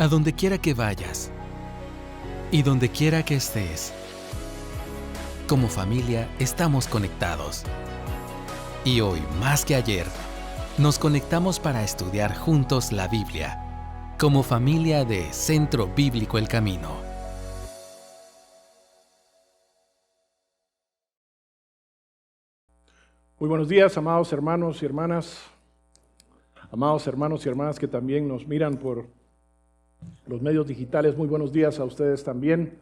a donde quiera que vayas y donde quiera que estés. Como familia estamos conectados. Y hoy, más que ayer, nos conectamos para estudiar juntos la Biblia, como familia de Centro Bíblico El Camino. Muy buenos días, amados hermanos y hermanas, que también nos miran por los medios digitales. Muy buenos días a ustedes también.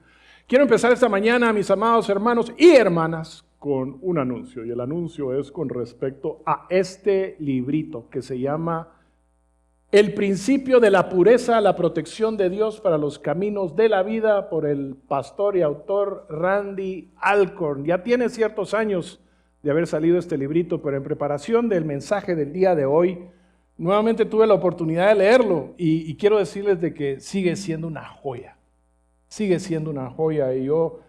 Quiero empezar esta mañana, mis amados hermanos y hermanas, con un anuncio. Y el anuncio es con respecto a este librito que se llama El principio de la pureza, la protección de Dios para los caminos de la vida, por el pastor y autor Randy Alcorn. Ya tiene ciertos años de haber salido este librito, pero en preparación del mensaje del día de hoy, nuevamente tuve la oportunidad de leerlo y quiero decirles de que sigue siendo una joya. Sigue siendo una joya y yo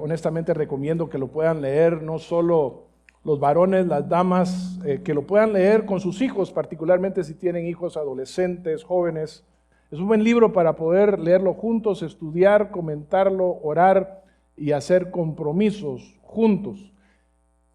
honestamente recomiendo que lo puedan leer, no solo los varones, las damas, que lo puedan leer con sus hijos, particularmente si tienen hijos adolescentes, jóvenes. Es un buen libro para poder leerlo juntos, estudiar, comentarlo, orar y hacer compromisos juntos.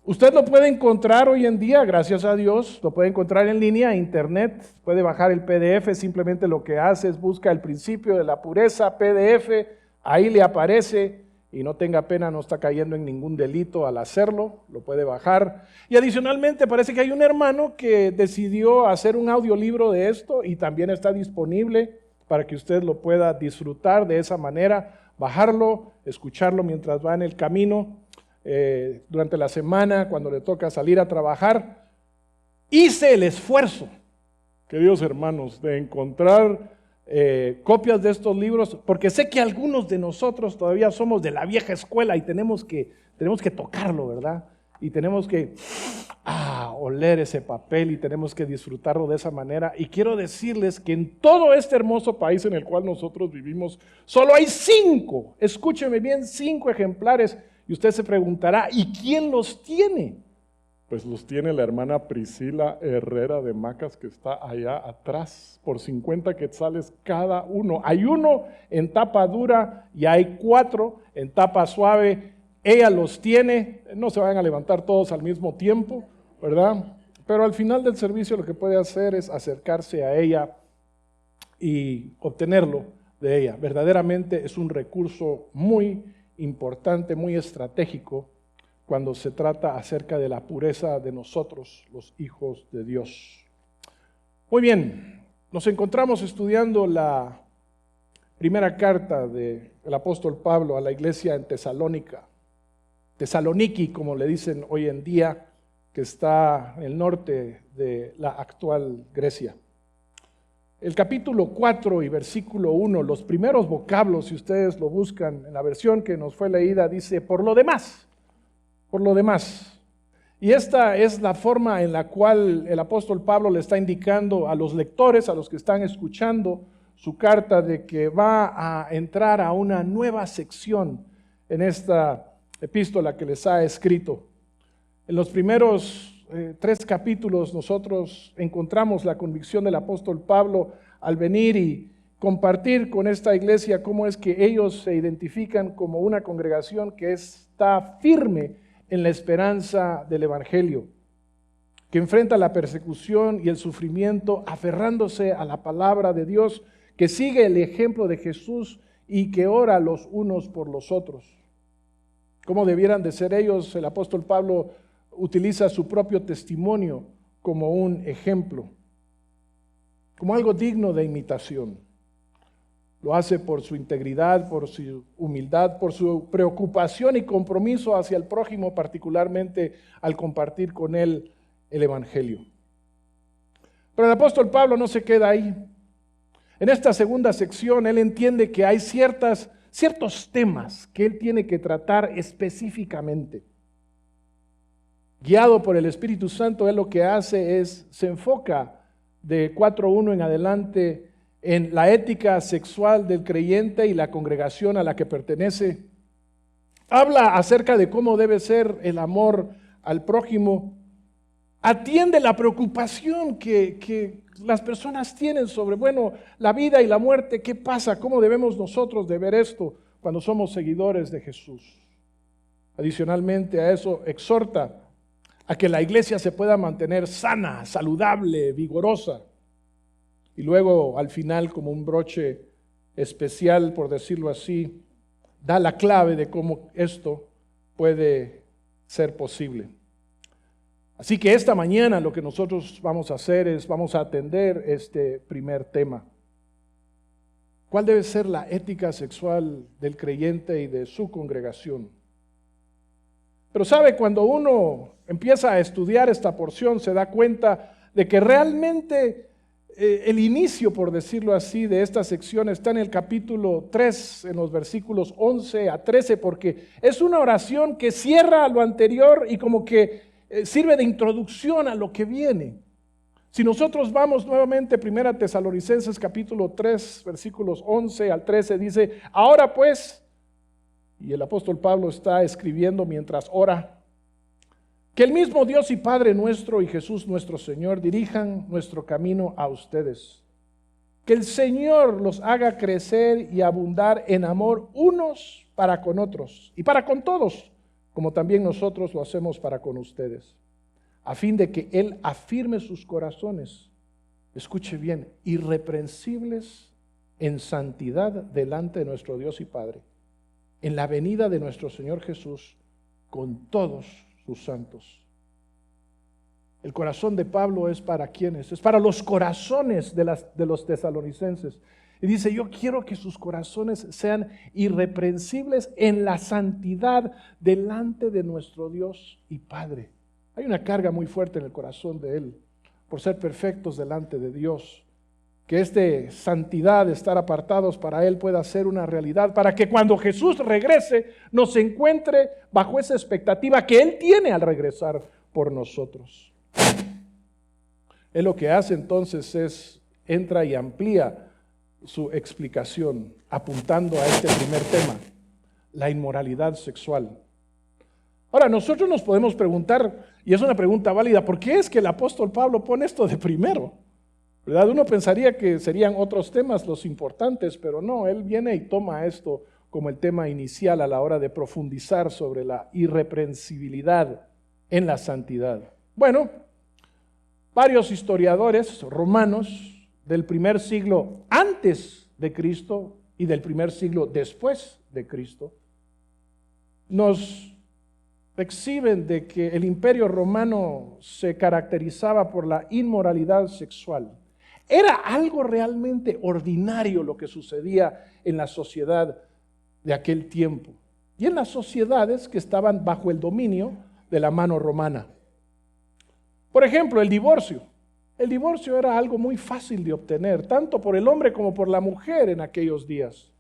Usted lo puede encontrar hoy en día, gracias a Dios, lo puede encontrar en línea, en internet, puede bajar el PDF, simplemente lo que hace es busca el principio de la pureza, PDF, ahí le aparece y no tenga pena, no está cayendo en ningún delito al hacerlo, lo puede bajar. Y adicionalmente parece que hay un hermano que decidió hacer un audiolibro de esto y también está disponible para que usted lo pueda disfrutar de esa manera, bajarlo, escucharlo mientras va en el camino. Durante la semana, cuando le toca salir a trabajar, hice el esfuerzo, queridos hermanos, de encontrar copias de estos libros, porque sé que algunos de nosotros todavía somos de la vieja escuela y tenemos que tocarlo, ¿verdad? Y tenemos que oler ese papel y tenemos que disfrutarlo de esa manera. Y quiero decirles que en todo este hermoso país en el cual nosotros vivimos, solo hay 5, escúcheme bien, 5 ejemplares. Y usted se preguntará, ¿y quién los tiene? Pues los tiene la hermana Priscila Herrera de Macas, que está allá atrás, por 50 quetzales cada uno. Hay uno en tapa dura y hay 4 en tapa suave. Ella los tiene, no se vayan a levantar todos al mismo tiempo, ¿verdad? Pero al final del servicio lo que puede hacer es acercarse a ella y obtenerlo de ella. Verdaderamente es un recurso muy importante, muy estratégico cuando se trata acerca de la pureza de nosotros, los hijos de Dios. Muy bien, nos encontramos estudiando la primera carta del apóstol Pablo a la iglesia en Tesaloniki, como le dicen hoy en día, que está en el norte de la actual Grecia. El capítulo 4 y versículo 1, los primeros vocablos, si ustedes lo buscan en la versión que nos fue leída, dice, por lo demás. Y esta es la forma en la cual el apóstol Pablo le está indicando a los lectores, a los que están escuchando su carta, de que va a entrar a una nueva sección en esta epístola que les ha escrito. En los primeros 3 capítulos nosotros encontramos la convicción del apóstol Pablo al venir y compartir con esta iglesia cómo es que ellos se identifican como una congregación que está firme en la esperanza del evangelio, que enfrenta la persecución y el sufrimiento aferrándose a la palabra de Dios, que sigue el ejemplo de Jesús y que ora los unos por los otros. ¿Cómo debieran de ser ellos? El apóstol Pablo utiliza su propio testimonio como un ejemplo, como algo digno de imitación. Lo hace por su integridad, por su humildad, por su preocupación y compromiso hacia el prójimo, particularmente al compartir con él el evangelio. Pero el apóstol Pablo no se queda ahí. En esta segunda sección él entiende que hay ciertos temas que él tiene que tratar específicamente. Guiado por el Espíritu Santo, él lo que hace es, se enfoca de 4:1 en adelante en la ética sexual del creyente y la congregación a la que pertenece. Habla acerca de cómo debe ser el amor al prójimo atiende la preocupación que las personas tienen sobre, la vida y la muerte. ¿Qué pasa? ¿Cómo debemos nosotros de ver esto cuando somos seguidores de Jesús? Adicionalmente a eso, exhorta a que la iglesia se pueda mantener sana, saludable, vigorosa. Y luego, al final, como un broche especial, por decirlo así, da la clave de cómo esto puede ser posible. Así que esta mañana lo que nosotros vamos a hacer es, vamos a atender este primer tema. ¿Cuál debe ser la ética sexual del creyente y de su congregación? Pero sabe, cuando uno empieza a estudiar esta porción, se da cuenta de que realmente el inicio, por decirlo así, de esta sección está en el capítulo 3, en los versículos 11 a 13, porque es una oración que cierra lo anterior y como que sirve de introducción a lo que viene. Si nosotros vamos nuevamente a 1 Tesalonicenses capítulo 3, versículos 11 al 13, dice: ahora pues, y el apóstol Pablo está escribiendo mientras ora, que el mismo Dios y Padre nuestro y Jesús nuestro Señor dirijan nuestro camino a ustedes. Que el Señor los haga crecer y abundar en amor unos para con otros y para con todos, como también nosotros lo hacemos para con ustedes, a fin de que Él afirme sus corazones, escuche bien, irreprensibles en santidad delante de nuestro Dios y Padre, en la venida de nuestro Señor Jesús con todos sus santos. El corazón de Pablo es para ¿quiénes? Es para los corazones de los tesalonicenses. Y dice: yo quiero que sus corazones sean irreprensibles en la santidad delante de nuestro Dios y Padre. Hay una carga muy fuerte en el corazón de él por ser perfectos delante de Dios. Que esta santidad, estar apartados para Él, pueda ser una realidad, para que cuando Jesús regrese nos encuentre bajo esa expectativa que Él tiene al regresar por nosotros. Él lo que hace entonces es, entra y amplía su explicación, apuntando a este primer tema, la inmoralidad sexual. Ahora, nosotros nos podemos preguntar, y es una pregunta válida, ¿por qué es que el apóstol Pablo pone esto de primero? ¿Verdad? Uno pensaría que serían otros temas los importantes, pero no, él viene y toma esto como el tema inicial a la hora de profundizar sobre la irreprensibilidad en la santidad. Bueno, varios historiadores romanos del primer siglo antes de Cristo y del primer siglo después de Cristo nos exhiben de que el imperio romano se caracterizaba por la inmoralidad sexual. Era algo realmente ordinario lo que sucedía en la sociedad de aquel tiempo y en las sociedades que estaban bajo el dominio de la mano romana. Por ejemplo, el divorcio. El divorcio era algo muy fácil de obtener, tanto por el hombre como por la mujer en aquellos días.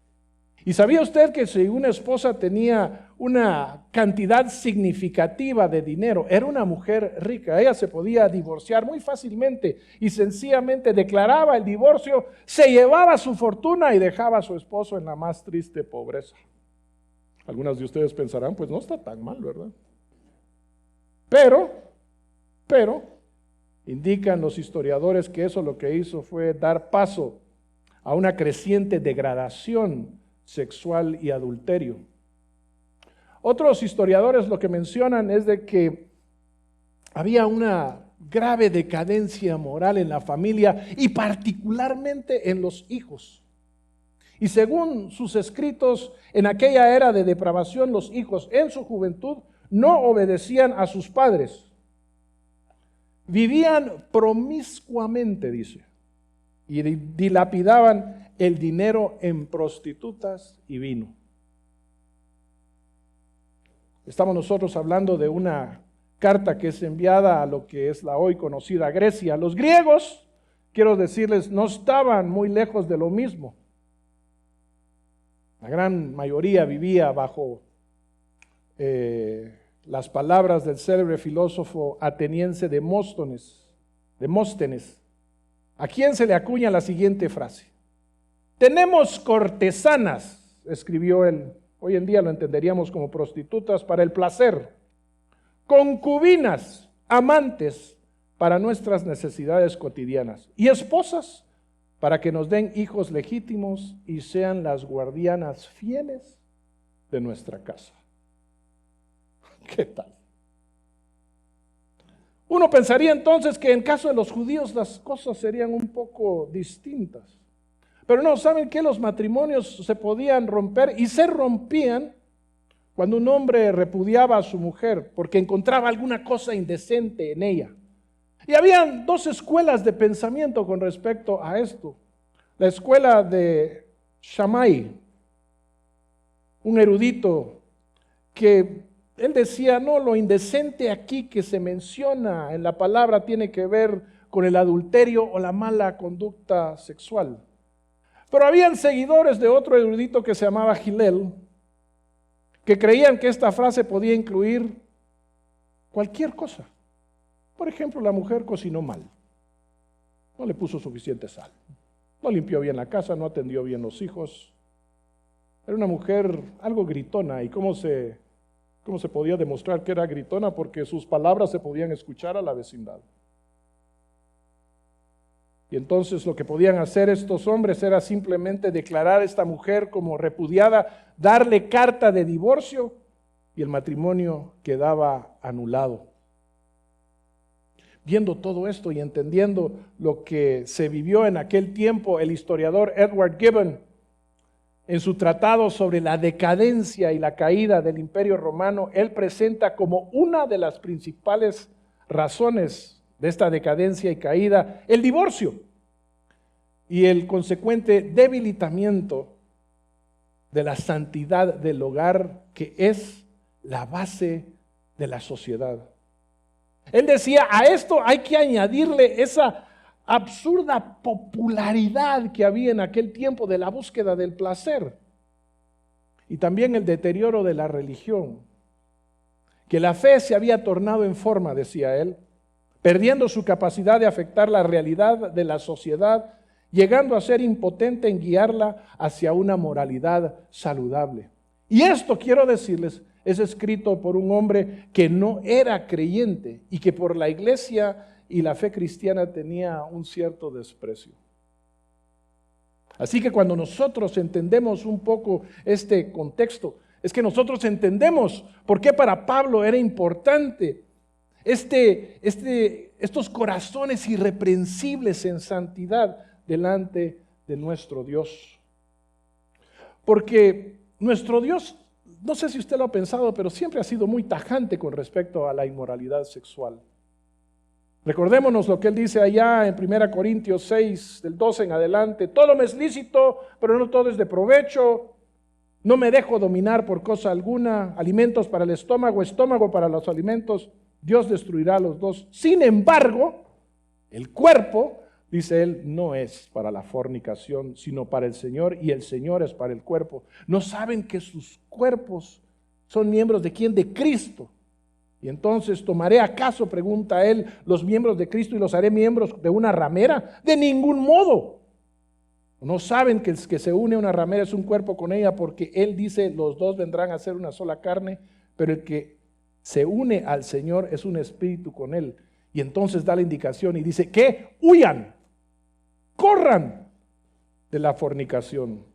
¿Y sabía usted que si una esposa tenía una cantidad significativa de dinero, era una mujer rica, ella se podía divorciar muy fácilmente y sencillamente declaraba el divorcio, se llevaba su fortuna y dejaba a su esposo en la más triste pobreza? Algunas de ustedes pensarán, pues no está tan mal, ¿verdad? Pero, indican los historiadores que eso lo que hizo fue dar paso a una creciente degradación sexual y adulterio. Otros historiadores lo que mencionan es de que había una grave decadencia moral en la familia y particularmente en los hijos. Y según sus escritos, en aquella era de depravación, los hijos en su juventud no obedecían a sus padres. Vivían promiscuamente, dice, y dilapidaban el dinero en prostitutas y vino. Estamos nosotros hablando de una carta que es enviada a lo que es la hoy conocida Grecia. Los griegos, quiero decirles, no estaban muy lejos de lo mismo. La gran mayoría vivía bajo las palabras del célebre filósofo ateniense Demóstenes, a quien se le acuña la siguiente frase: tenemos cortesanas, escribió él, hoy en día lo entenderíamos como prostitutas para el placer, concubinas, amantes, para nuestras necesidades cotidianas, y esposas para que nos den hijos legítimos y sean las guardianas fieles de nuestra casa. ¿Qué tal? Uno pensaría entonces que en caso de los judíos las cosas serían un poco distintas. Pero no, ¿saben qué? Los matrimonios se podían romper y se rompían cuando un hombre repudiaba a su mujer porque encontraba alguna cosa indecente en ella. Y habían dos escuelas de pensamiento con respecto a esto. La escuela de Shammai, un erudito que él decía, no, lo indecente aquí que se menciona en la palabra tiene que ver con el adulterio o la mala conducta sexual. Pero habían seguidores de otro erudito que se llamaba Hillel, que creían que esta frase podía incluir cualquier cosa. Por ejemplo, la mujer cocinó mal, no le puso suficiente sal, no limpió bien la casa, no atendió bien los hijos. Era una mujer algo gritona. ¿Y cómo se podía demostrar que era gritona? Porque sus palabras se podían escuchar a la vecindad. Y entonces lo que podían hacer estos hombres era simplemente declarar a esta mujer como repudiada, darle carta de divorcio y el matrimonio quedaba anulado. Viendo todo esto y entendiendo lo que se vivió en aquel tiempo, el historiador Edward Gibbon, en su tratado sobre la decadencia y la caída del Imperio Romano, él presenta como una de las principales razones de esta decadencia y caída el divorcio y el consecuente debilitamiento de la santidad del hogar, que es la base de la sociedad. Él decía, a esto hay que añadirle esa absurda popularidad que había en aquel tiempo de la búsqueda del placer y también el deterioro de la religión, que la fe se había tornado en forma, decía él, perdiendo su capacidad de afectar la realidad de la sociedad, llegando a ser impotente en guiarla hacia una moralidad saludable. Y esto, quiero decirles, es escrito por un hombre que no era creyente y que por la iglesia y la fe cristiana tenía un cierto desprecio. Así que cuando nosotros entendemos un poco este contexto, es que nosotros entendemos por qué para Pablo era importante estos corazones irreprensibles en santidad delante de nuestro Dios. Porque nuestro Dios, no sé si usted lo ha pensado, pero siempre ha sido muy tajante con respecto a la inmoralidad sexual. Recordémonos lo que él dice allá en 1 Corintios 6, del 12 en adelante: todo me es lícito, pero no todo es de provecho. No me dejo dominar por cosa alguna. Alimentos para el estómago, estómago para los alimentos. Dios destruirá a los dos. Sin embargo, el cuerpo, dice él, no es para la fornicación, sino para el Señor, y el Señor es para el cuerpo. ¿No saben que sus cuerpos son miembros de quién? De Cristo. Y entonces, ¿tomaré acaso, pregunta él, los miembros de Cristo y los haré miembros de una ramera? De ningún modo. ¿No saben que el que se une a una ramera es un cuerpo con ella? Porque él dice, los dos vendrán a ser una sola carne, pero el que se une al Señor es un espíritu con él. Y entonces da la indicación y dice que huyan, corran de la fornicación.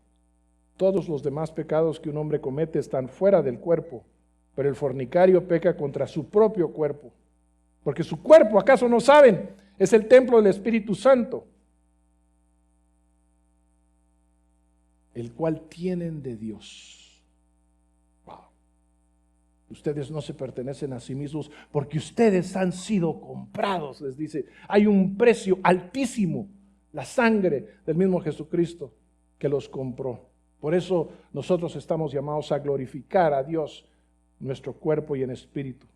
Todos los demás pecados que un hombre comete están fuera del cuerpo, pero el fornicario peca contra su propio cuerpo, porque su cuerpo, ¿acaso no saben?, es el templo del Espíritu Santo, el cual tienen de Dios. Wow. Ustedes no se pertenecen a sí mismos, porque ustedes han sido comprados, les dice. Hay un precio altísimo, la sangre del mismo Jesucristo que los compró. Por eso nosotros estamos llamados a glorificar a Dios en nuestro cuerpo y en espíritu.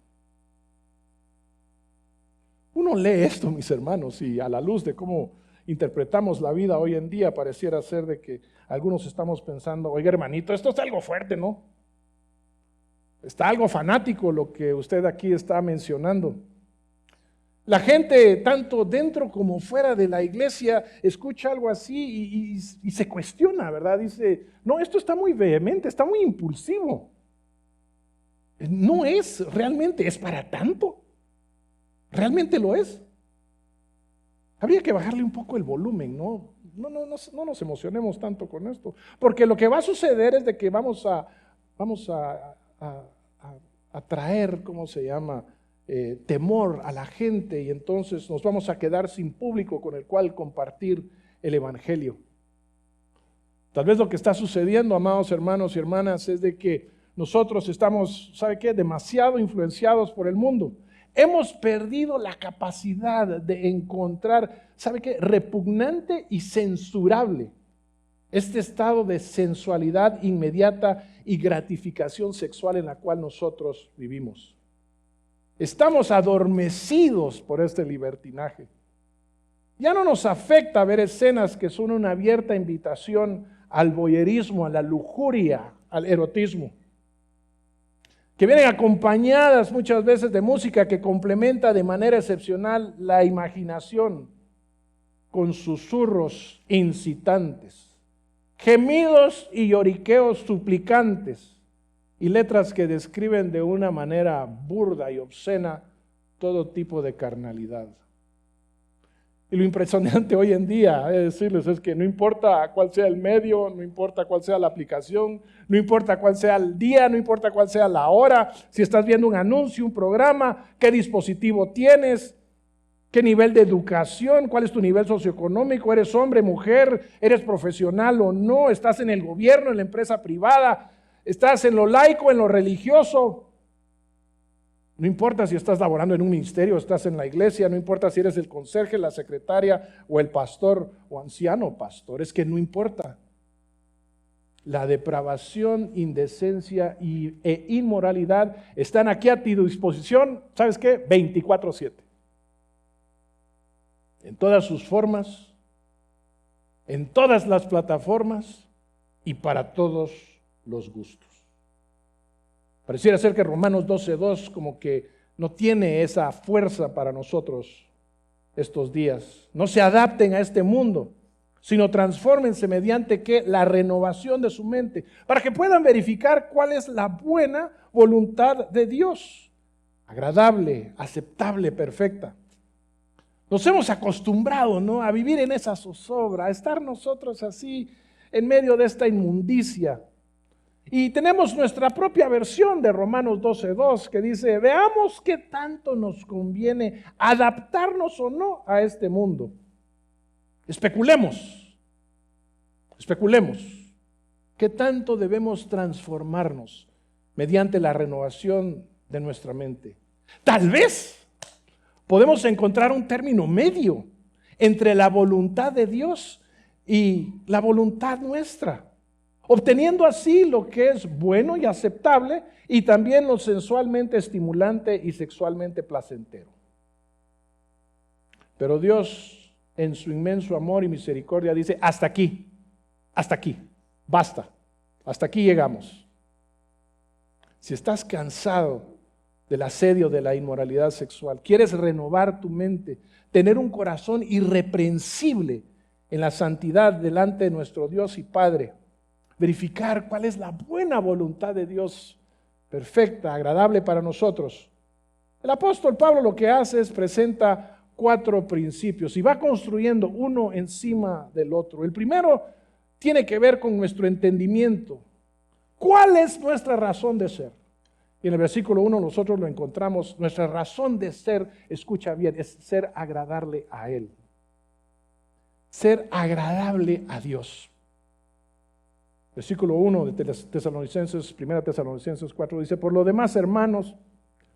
Uno lee esto, mis hermanos, y a la luz de cómo interpretamos la vida hoy en día, pareciera ser de que algunos estamos pensando, oiga hermanito, esto es algo fuerte, ¿no? Está algo fanático lo que usted aquí está mencionando. La gente, tanto dentro como fuera de la iglesia, escucha algo así y se cuestiona, ¿verdad? Dice, no, esto está muy vehemente, está muy impulsivo. No es realmente, es para tanto. ¿Realmente lo es? Habría que bajarle un poco el volumen, ¿no? No nos emocionemos tanto con esto, porque lo que va a suceder es de que vamos a traer, ¿cómo se llama? Temor a la gente, y entonces nos vamos a quedar sin público con el cual compartir el evangelio. Tal vez lo que está sucediendo, amados hermanos y hermanas, es de que nosotros estamos, ¿sabe qué?, demasiado influenciados por el mundo. Hemos perdido la capacidad de encontrar, ¿sabe qué?, repugnante y censurable este estado de sensualidad inmediata y gratificación sexual en la cual nosotros vivimos. Estamos adormecidos por este libertinaje. Ya no nos afecta ver escenas que son una abierta invitación al voyerismo, a la lujuria, al erotismo, que vienen acompañadas muchas veces de música que complementa de manera excepcional la imaginación con susurros incitantes, gemidos y lloriqueos suplicantes y letras que describen de una manera burda y obscena todo tipo de carnalidad. Y lo impresionante hoy en día, decirles, es que no importa cuál sea el medio, no importa cuál sea la aplicación, no importa cuál sea el día, no importa cuál sea la hora, si estás viendo un anuncio, un programa, qué dispositivo tienes, qué nivel de educación, cuál es tu nivel socioeconómico, eres hombre, mujer, eres profesional o no, estás en el gobierno, en la empresa privada, estás en lo laico, en lo religioso. No importa si estás laborando en un ministerio, estás en la iglesia, no importa si eres el conserje, la secretaria o el pastor o anciano pastor, es que no importa. La depravación, indecencia e inmoralidad están aquí a tu disposición, ¿sabes qué? 24/7. En todas sus formas, en todas las plataformas y para todos los gustos. Pareciera ser que Romanos 12:2 como que no tiene esa fuerza para nosotros estos días. No se adapten a este mundo, sino transfórmense mediante ¿qué? La renovación de su mente, para que puedan verificar cuál es la buena voluntad de Dios, agradable, aceptable, perfecta. Nos hemos acostumbrado, ¿no?, a vivir en esa zozobra, a estar nosotros así en medio de esta inmundicia. Y tenemos nuestra propia versión de Romanos 12:2 que dice, veamos qué tanto nos conviene adaptarnos o no a este mundo. Especulemos qué tanto debemos transformarnos mediante la renovación de nuestra mente. Tal vez podemos encontrar un término medio entre la voluntad de Dios y la voluntad nuestra, obteniendo así lo que es bueno y aceptable y también lo sensualmente estimulante y sexualmente placentero. Pero Dios, en su inmenso amor y misericordia, dice, hasta aquí, basta, hasta aquí llegamos. Si estás cansado del asedio de la inmoralidad sexual, quieres renovar tu mente, tener un corazón irreprensible en la santidad delante de nuestro Dios y Padre, verificar cuál es la buena voluntad de Dios, perfecta, agradable para nosotros. El apóstol Pablo lo que hace es presenta 4 principios y va construyendo uno encima del otro. El primero tiene que ver con nuestro entendimiento. ¿Cuál es nuestra razón de ser? Y en el versículo 1 nosotros lo encontramos, nuestra razón de ser, escucha bien, es ser agradable a Él. Ser agradable a Dios. Versículo 1 de Tesalonicenses, 1 Tesalonicenses 4 dice, por lo demás, hermanos,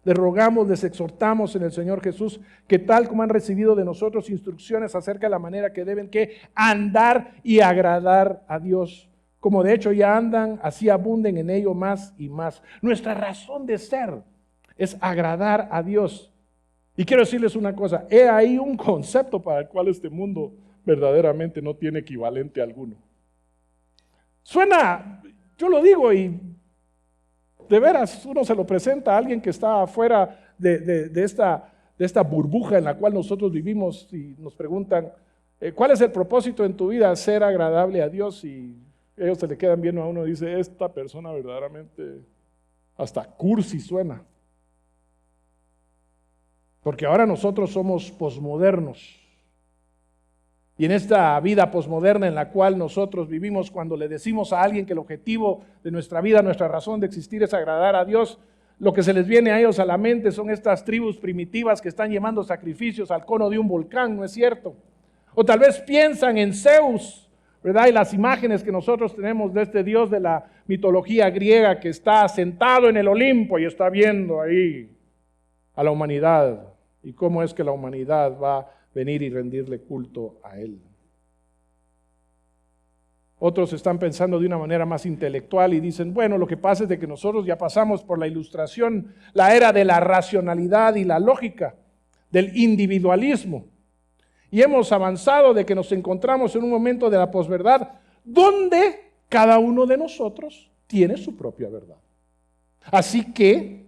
les rogamos, les exhortamos en el Señor Jesús, que tal como han recibido de nosotros instrucciones acerca de la manera que deben que andar y agradar a Dios, como de hecho ya andan, así abunden en ello más y más. Nuestra razón de ser es agradar a Dios. Y quiero decirles una cosa, he ahí un concepto para el cual este mundo verdaderamente no tiene equivalente alguno. Suena, yo lo digo y de veras uno se lo presenta a alguien que está afuera de esta burbuja en la cual nosotros vivimos y nos preguntan, ¿cuál es el propósito en tu vida? Ser agradable a Dios, y ellos se le quedan viendo a uno y dice, esta persona verdaderamente hasta cursi suena. Porque ahora nosotros somos posmodernos. Y en esta vida posmoderna en la cual nosotros vivimos, cuando le decimos a alguien que el objetivo de nuestra vida, nuestra razón de existir es agradar a Dios, lo que se les viene a ellos a la mente son estas tribus primitivas que están llevando sacrificios al cono de un volcán, ¿no es cierto? O tal vez piensan en Zeus, ¿verdad? Y las imágenes que nosotros tenemos de este Dios de la mitología griega que está sentado en el Olimpo y está viendo ahí a la humanidad y cómo es que la humanidad va a venir y rendirle culto a Él. Otros están pensando de una manera más intelectual y dicen, bueno, lo que pasa es de que nosotros ya pasamos por la ilustración, la era de la racionalidad y la lógica, del individualismo. Y hemos avanzado de que nos encontramos en un momento de la posverdad donde cada uno de nosotros tiene su propia verdad. Así que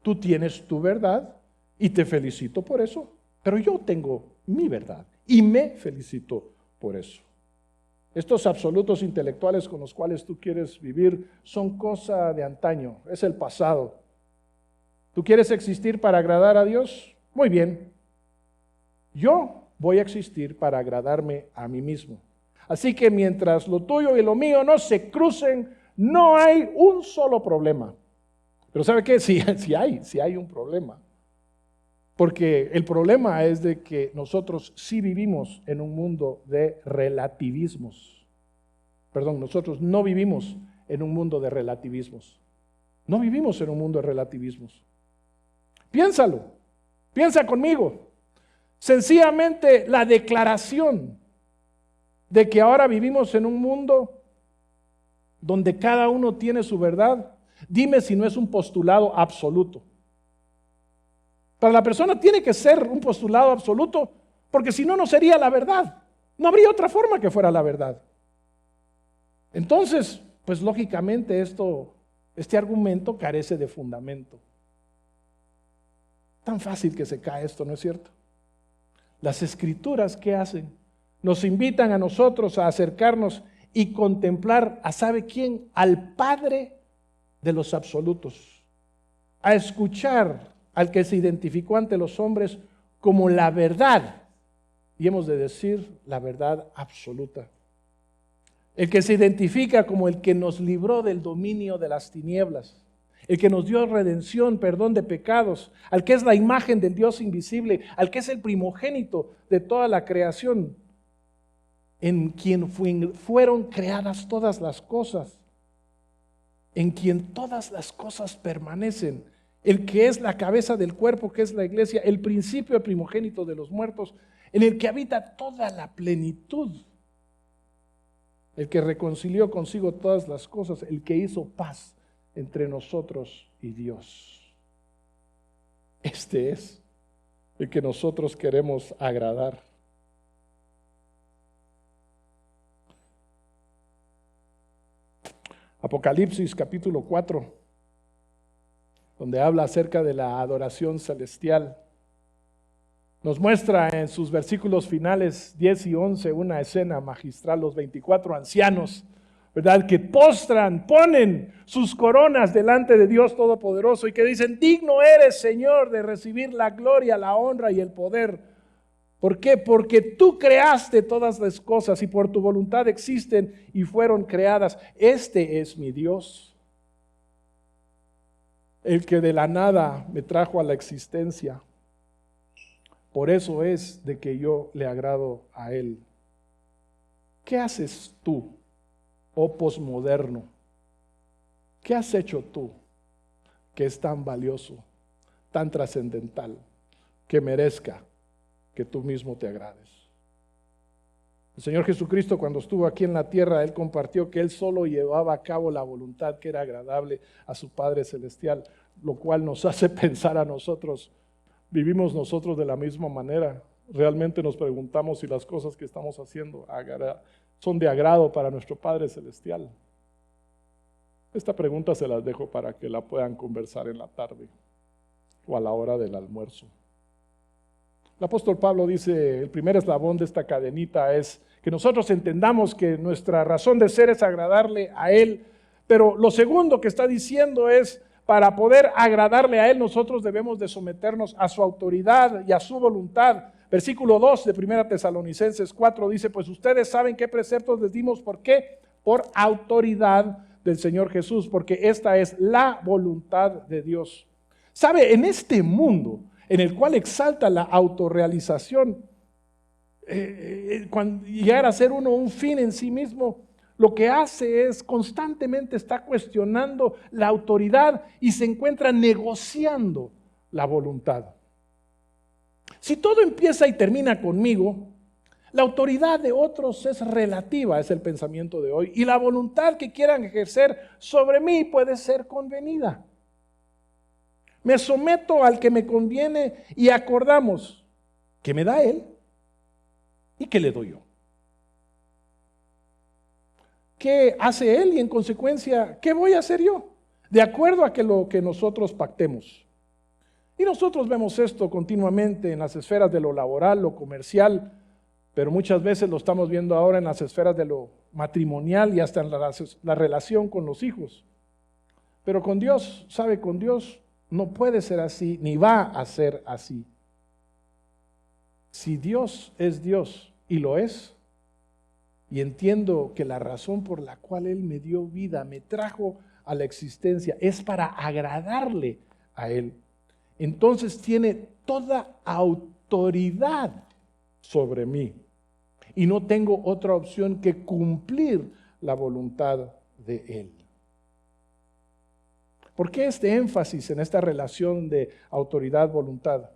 tú tienes tu verdad y te felicito por eso, pero yo tengo mi verdad y me felicito por eso. Estos absolutos intelectuales con los cuales tú quieres vivir son cosa de antaño, es el pasado. ¿Tú quieres existir para agradar a Dios? Muy bien. Yo voy a existir para agradarme a mí mismo. Así que mientras lo tuyo y lo mío no se crucen, no hay un solo problema. Pero ¿sabe qué? Sí hay un problema. Porque el problema es de que nosotros sí vivimos en un mundo de relativismos. Perdón, nosotros no vivimos en un mundo de relativismos. No vivimos en un mundo de relativismos. Piénsalo, piensa conmigo. Sencillamente la declaración de que ahora vivimos en un mundo donde cada uno tiene su verdad, dime si no es un postulado absoluto. Para la persona tiene que ser un postulado absoluto, porque si no, no sería la verdad. No habría otra forma que fuera la verdad. Entonces, pues lógicamente este argumento carece de fundamento. Tan fácil que se cae esto, ¿no es cierto? Las escrituras, ¿qué hacen? Nos invitan a nosotros a acercarnos y contemplar a ¿sabe quién? Al Padre de los absolutos. A escuchar al que se identificó ante los hombres como la verdad, y hemos de decir la verdad absoluta. El que se identifica como el que nos libró del dominio de las tinieblas, el que nos dio redención, perdón de pecados, al que es la imagen del Dios invisible, al que es el primogénito de toda la creación, en quien fueron creadas todas las cosas, en quien todas las cosas permanecen, el que es la cabeza del cuerpo, que es la iglesia, el principio, el primogénito de los muertos, en el que habita toda la plenitud, el que reconcilió consigo todas las cosas, el que hizo paz entre nosotros y Dios. Este es el que nosotros queremos agradar. Apocalipsis capítulo 4. Donde habla acerca de la adoración celestial. Nos muestra en sus versículos finales 10 y 11 una escena magistral, los 24 ancianos, ¿verdad? Que postran, ponen sus coronas delante de Dios Todopoderoso y que dicen, digno eres, Señor, de recibir la gloria, la honra y el poder. ¿Por qué? Porque tú creaste todas las cosas y por tu voluntad existen y fueron creadas. Este es mi Dios, el que de la nada me trajo a la existencia. Por eso es de que yo le agrado a Él. ¿Qué haces tú, oh posmoderno? ¿Qué has hecho tú que es tan valioso, tan trascendental, que merezca que tú mismo te agrades? El Señor Jesucristo, cuando estuvo aquí en la tierra, Él compartió que Él solo llevaba a cabo la voluntad que era agradable a su Padre Celestial, lo cual nos hace pensar a nosotros, ¿vivimos nosotros de la misma manera? ¿Realmente nos preguntamos si las cosas que estamos haciendo son de agrado para nuestro Padre Celestial? Esta pregunta se las dejo para que la puedan conversar en la tarde o a la hora del almuerzo. El apóstol Pablo dice, el primer eslabón de esta cadenita es que nosotros entendamos que nuestra razón de ser es agradarle a Él, pero lo segundo que está diciendo es, para poder agradarle a Él, nosotros debemos de someternos a su autoridad y a su voluntad Versículo 2 de 1 Tesalonicenses 4 dice, pues ustedes saben qué preceptos les dimos, ¿por qué? Por autoridad del Señor Jesús, porque esta es la voluntad de Dios. ¿Sabe? En este mundo en el cual exalta la autorrealización, cuando llegar a ser uno un fin en sí mismo, lo que hace es constantemente está cuestionando la autoridad y se encuentra negociando la voluntad. Si todo empieza y termina conmigo, la autoridad de otros es relativa, es el pensamiento de hoy, y la voluntad que quieran ejercer sobre mí puede ser convenida. Me someto al que me conviene y acordamos que me da él y que le doy yo. ¿Qué hace él y en consecuencia qué voy a hacer yo? De acuerdo a lo que nosotros pactemos. Y nosotros vemos esto continuamente en las esferas de lo laboral, lo comercial, pero muchas veces lo estamos viendo ahora en las esferas de lo matrimonial y hasta en la relación con los hijos. Pero con Dios, ¿sabe? Con Dios no puede ser así, ni va a ser así. Si Dios es Dios, y lo es, y entiendo que la razón por la cual Él me dio vida, me trajo a la existencia, es para agradarle a Él, entonces tiene toda autoridad sobre mí. Y no tengo otra opción que cumplir la voluntad de Él. ¿Por qué este énfasis en esta relación de autoridad-voluntad?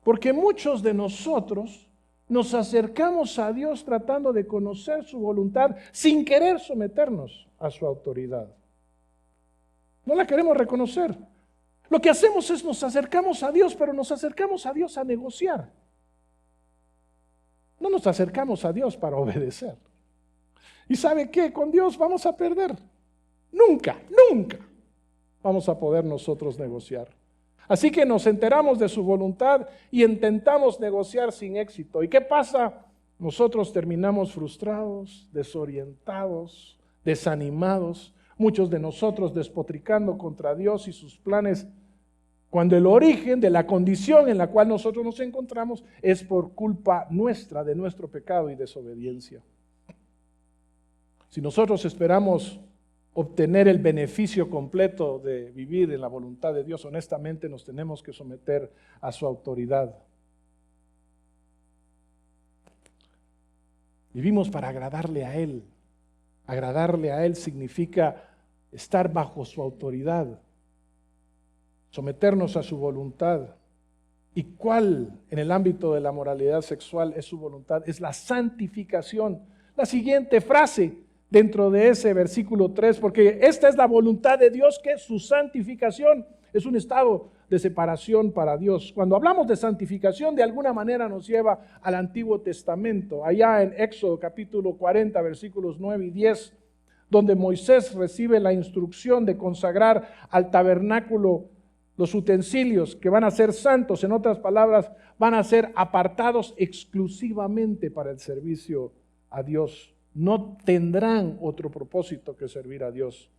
Porque muchos de nosotros nos acercamos a Dios tratando de conocer su voluntad sin querer someternos a su autoridad. No la queremos reconocer. Lo que hacemos es nos acercamos a Dios, pero nos acercamos a Dios a negociar. No nos acercamos a Dios para obedecer. ¿Y sabe qué? Con Dios vamos a perder. Nunca vamos a poder nosotros negociar. Así que nos enteramos de su voluntad y intentamos negociar sin éxito. ¿Y qué pasa? Nosotros terminamos frustrados, desorientados, desanimados, muchos de nosotros despotricando contra Dios y sus planes, cuando el origen de la condición en la cual nosotros nos encontramos es por culpa nuestra, de nuestro pecado y desobediencia. Si nosotros esperamos obtener el beneficio completo de vivir en la voluntad de Dios, honestamente nos tenemos que someter a su autoridad. Vivimos para agradarle a Él. Agradarle a Él significa estar bajo su autoridad, someternos a su voluntad. ¿Y cuál en el ámbito de la moralidad sexual es su voluntad? Es la santificación. La siguiente frase dentro de ese versículo 3, porque esta es la voluntad de Dios, que su santificación es un estado de separación para Dios. Cuando hablamos de santificación, de alguna manera nos lleva al Antiguo Testamento, allá en Éxodo capítulo 40, versículos 9 y 10, donde Moisés recibe la instrucción de consagrar al tabernáculo los utensilios que van a ser santos, en otras palabras, van a ser apartados exclusivamente para el servicio a Dios. No tendrán otro propósito que servir a Dios.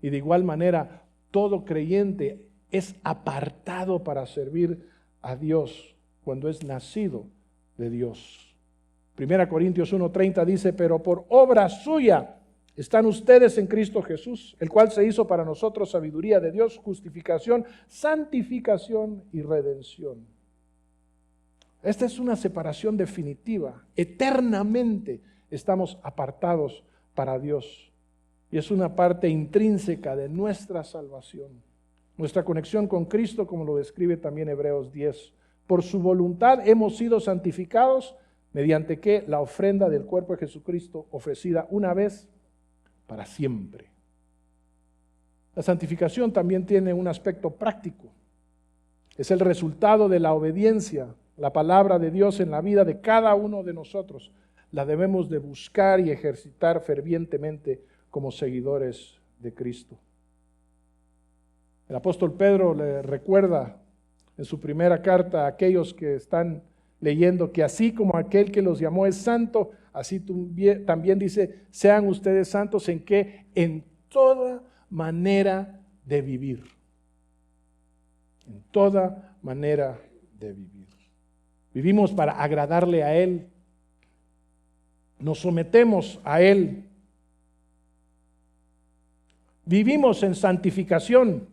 Y de igual manera, todo creyente es apartado para servir a Dios cuando es nacido de Dios. 1 Corintios 1:30 dice, pero por obra suya están ustedes en Cristo Jesús, el cual se hizo para nosotros sabiduría de Dios, justificación, santificación y redención. Esta es una separación definitiva. Eternamente estamos apartados para Dios. Y es una parte intrínseca de nuestra salvación. Nuestra conexión con Cristo, como lo describe también Hebreos 10. Por su voluntad hemos sido santificados, mediante que la ofrenda del cuerpo de Jesucristo, ofrecida una vez para siempre. La santificación también tiene un aspecto práctico. Es el resultado de la obediencia, la palabra de Dios en la vida de cada uno de nosotros. La debemos de buscar y ejercitar fervientemente como seguidores de Cristo. El apóstol Pedro le recuerda en su primera carta a aquellos que están leyendo que así como aquel que los llamó es santo, así también dice, sean ustedes santos en qué, en toda manera de vivir. En toda manera de vivir. Vivimos para agradarle a Él. Nos sometemos a Él. Vivimos en santificación.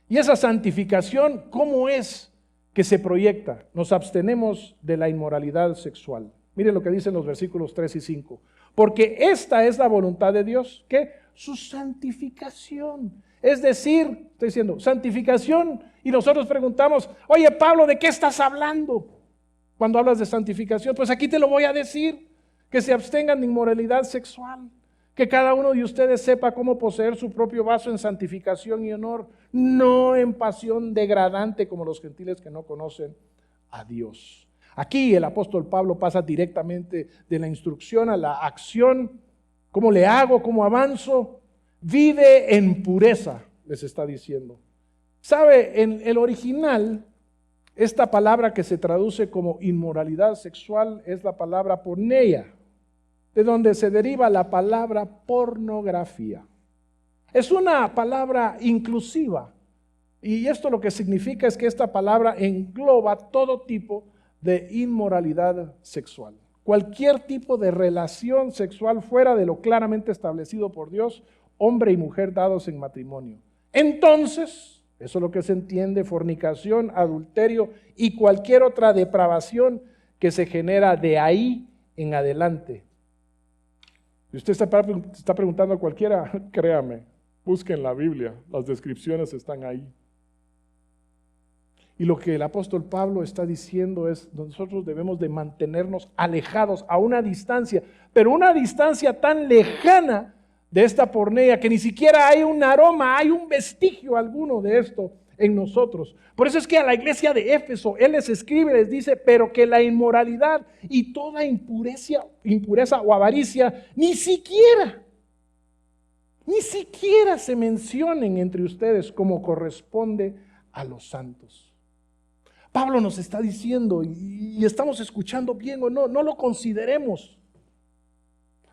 Y esa santificación, ¿cómo es que se proyecta? Nos abstenemos de la inmoralidad sexual. Miren lo que dicen los versículos 3 y 5. Porque esta es la voluntad de Dios, ¿qué? Su santificación. Es decir, estoy diciendo, santificación. Y nosotros preguntamos, oye Pablo, ¿de qué estás hablando cuando hablas de santificación? Pues aquí te lo voy a decir, que se abstengan de inmoralidad sexual. Que cada uno de ustedes sepa cómo poseer su propio vaso en santificación y honor, no en pasión degradante como los gentiles que no conocen a Dios. Aquí el apóstol Pablo pasa directamente de la instrucción a la acción. ¿Cómo le hago? ¿Cómo avanzo? Vive en pureza, les está diciendo. ¿Sabe? En el original, esta palabra que se traduce como inmoralidad sexual es la palabra porneia, de donde se deriva la palabra pornografía. Es una palabra inclusiva, y esto lo que significa es que esta palabra engloba todo tipo de inmoralidad sexual. Cualquier tipo de relación sexual fuera de lo claramente establecido por Dios, hombre y mujer dados en matrimonio. Entonces, eso es lo que se entiende, fornicación, adulterio y cualquier otra depravación que se genera de ahí en adelante. Si usted está preguntando a cualquiera, créame, busquen la Biblia, las descripciones están ahí. Y lo que el apóstol Pablo está diciendo es, nosotros debemos de mantenernos alejados a una distancia, pero una distancia tan lejana de esta porneia que ni siquiera hay un aroma, hay un vestigio alguno de esto en nosotros. Por eso es que a la iglesia de Éfeso, él les escribe, les dice, pero que la inmoralidad y toda impureza o avaricia, ni siquiera se mencionen entre ustedes como corresponde a los santos. Pablo nos está diciendo, y estamos escuchando bien o no, no lo consideremos.